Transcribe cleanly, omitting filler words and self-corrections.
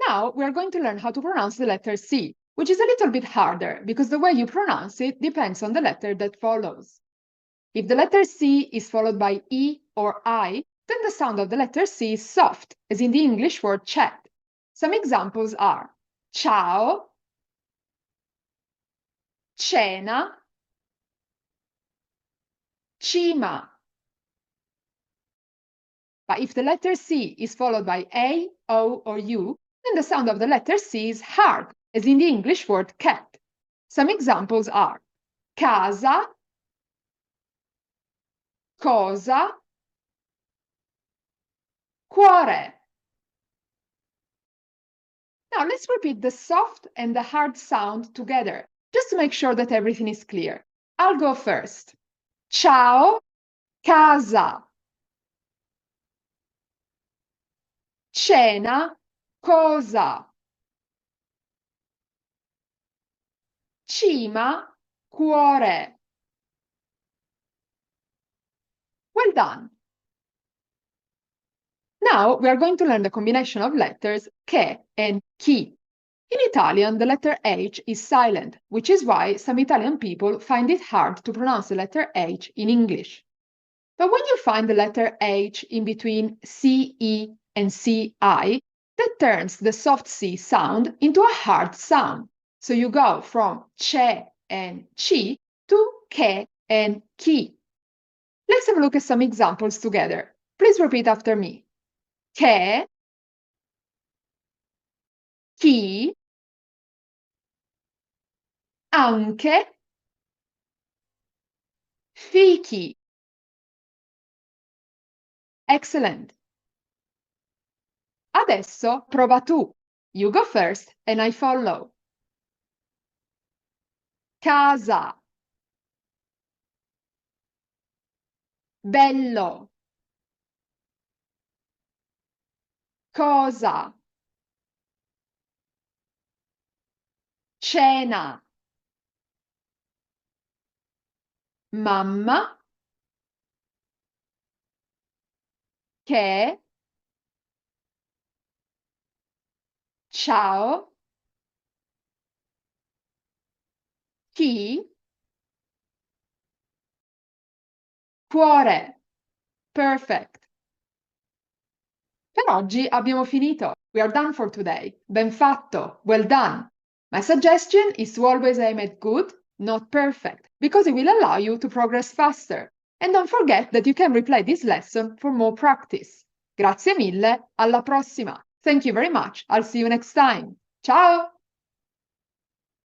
Now we are going to learn how to pronounce the letter C, which is a little bit harder because the way you pronounce it depends on the letter that follows. If the letter C is followed by E or I, then the sound of the letter C is soft, as in the English word chat. Some examples are ciao, cena, cima. But if the letter C is followed by A, O, or U, then the sound of the letter C is hard, as in the English word cat. Some examples are casa, cosa, cuore. Now let's repeat the soft and the hard sound together, just to make sure that everything is clear. I'll go first. Ciao, casa. Cena, cosa. Cima, cuore. Well done. Now we are going to learn the combination of letters che and chi. In Italian, the letter H is silent, which is why some Italian people find it hard to pronounce the letter H in English. But when you find the letter H in between CE and CI, that turns the soft C sound into a hard sound. So you go from che and chi to che and chi. Let's have a look at some examples together. Please repeat after me. Che, chi, anche, fichi. Excellent. Adesso prova tu. You go first and I follow. Casa. Bello. Cosa. Cena. Mamma. Che. Ciao. Chi. Cuore. Perfect. Per oggi abbiamo finito. We are done for today. Ben fatto. Well done. My suggestion is to always aim at good, not perfect, because it will allow you to progress faster. And don't forget that you can replay this lesson for more practice. Grazie mille, alla prossima. Thank you very much. I'll see you next time. Ciao!